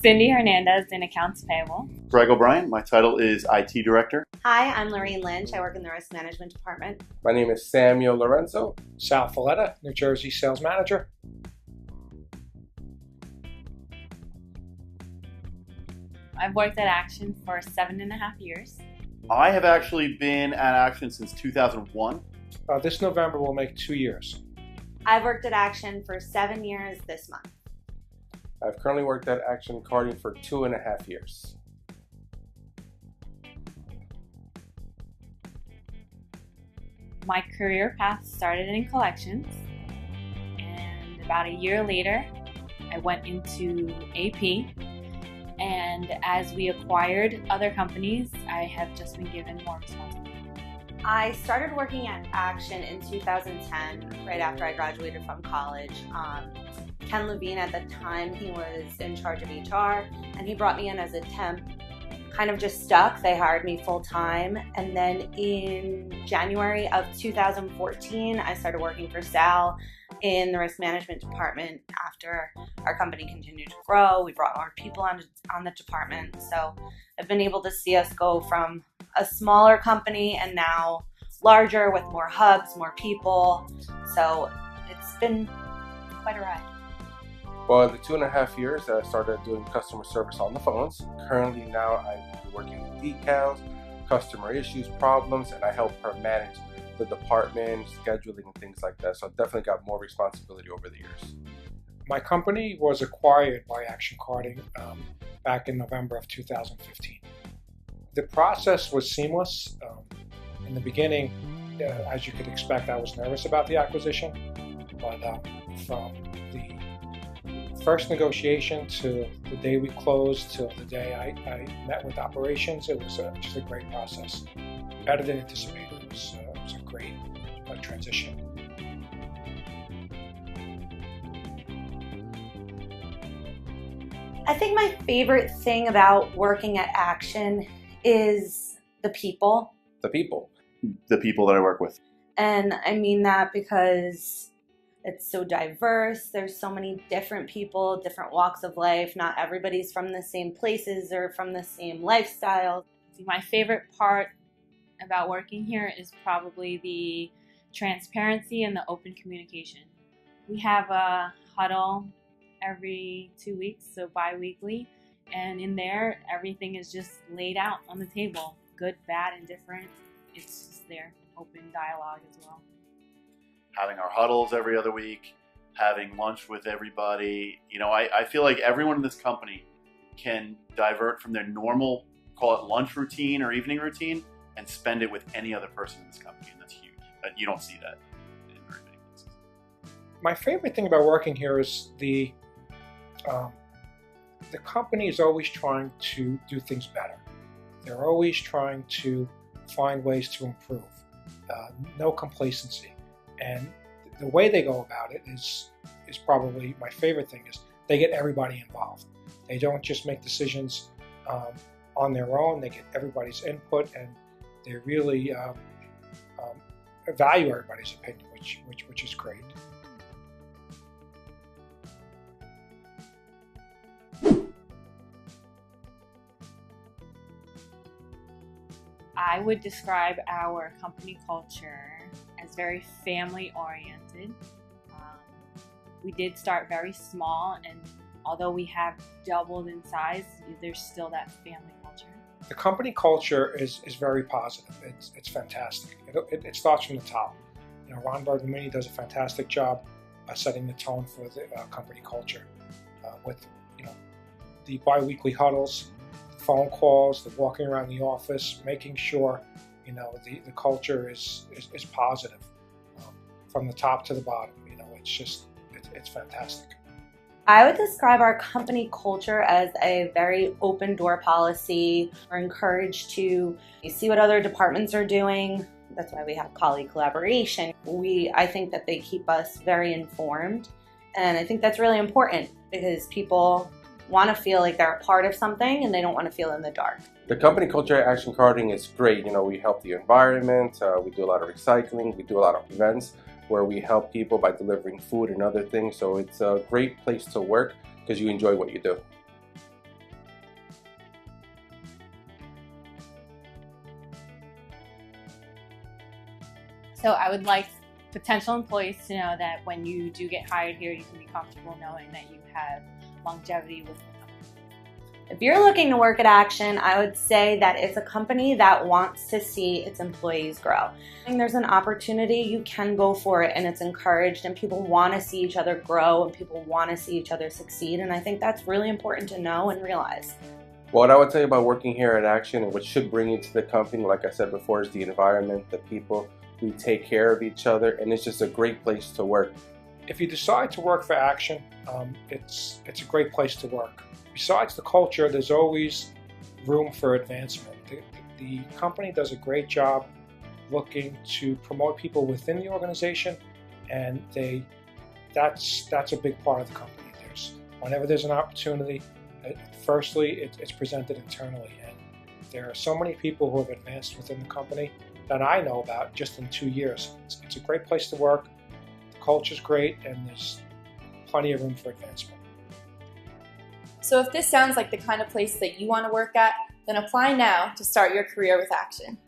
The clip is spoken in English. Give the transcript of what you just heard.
Cindy Hernandez in Accounts Payable. Greg O'Brien, my title is IT Director. Hi, I'm Lorraine Lynch. I work in the Risk Management Department. My name is Samuel Lorenzo. Sal Folletta, New Jersey Sales Manager. I've worked at Action for 7.5 years. I have actually been at Action since 2001. This November will make 2 years. I've worked at Action for 7 years this month. I've currently worked at Action Carding for 2.5 years. My career path started in collections, and about a year later, I went into AP. And as we acquired other companies, I have just been given more responsibility. I started working at Action in 2010, right after I graduated from college. Ken Levine, at the time, he was in charge of HR, and he brought me in as a temp. Kind of just stuck. They hired me full time. And then in January of 2014, I started working for Sal in the risk management department. After our company continued to grow, we brought more people on the department. So I've been able to see us go from a smaller company and now larger with more hubs, more people. So it's been quite a ride. Well, in the 2.5 years, I started doing customer service on the phones. Currently now I'm working with decals, customer issues, problems, and I help her manage the department, scheduling, and things like that. So I've definitely got more responsibility over the years. My company was acquired by Action Carding back in November of 2015. The process was seamless. In the beginning, as you could expect, I was nervous about the acquisition, but from the first negotiation to the day we closed to the day I met with operations, it was just a great process. Better than anticipated. It was a great transition. I think my favorite thing about working at Action is the people. The people. The people that I work with. And I mean that because it's so diverse. There's so many different people, different walks of life. Not everybody's from the same places or from the same lifestyle. My favorite part about working here is probably the transparency and the open communication. We have a huddle every 2 weeks, so bi-weekly, and in there everything is just laid out on the table, good, bad, and different. It's just there, open dialogue as well. Having our huddles every other week, having lunch with everybody. You know, I feel like everyone in this company can divert from their normal, call it lunch routine or evening routine, and spend it with any other person in this company, and that's huge. You don't see that in very many places. My favorite thing about working here is the company is always trying to do things better. They're always trying to find ways to improve. No complacency. And the way they go about it is probably my favorite thing. Is they get everybody involved. They don't just make decisions on their own. They get everybody's input, and they really value everybody's opinion, which is great. I would describe our company culture as very family-oriented. We did start very small, and although we have doubled in size, there's still that family culture. The company culture is very positive. It's fantastic. It starts from the top. You know, Ron Bergamini does a fantastic job setting the tone for the company culture with the bi-weekly huddles, the phone calls, the walking around the office, making sure the culture is positive from the top to the bottom. It's fantastic. I would describe our company culture as a very open door policy. We're encouraged to see what other departments are doing. That's why we have colleague collaboration. I think that they keep us very informed, and I think that's really important because people want to feel like they're a part of something and they don't want to feel in the dark. The company culture at Action Carding is great. We help the environment, we do a lot of recycling, we do a lot of events where we help people by delivering food and other things. So it's a great place to work because you enjoy what you do. So I would like potential employees to know that when you do get hired here, you can be comfortable knowing that you have longevity with the company. If you're looking to work at Action, I would say that it's a company that wants to see its employees grow. And there's an opportunity, you can go for it, and it's encouraged, and people want to see each other grow, and people want to see each other succeed, and I think that's really important to know and realize. What I would tell you about working here at Action and what should bring you to the company, like I said before, is the environment, the people. We take care of each other, and it's just a great place to work. If you decide to work for Action, it's a great place to work. Besides the culture, there's always room for advancement. The company does a great job looking to promote people within the organization, and that's a big part of the company. Whenever there's an opportunity, firstly, it's presented internally, and there are so many people who have advanced within the company that I know about just in 2 years. It's a great place to work, the culture's great, and there's plenty of room for advancement. So if this sounds like the kind of place that you want to work at, then apply now to start your career with Action.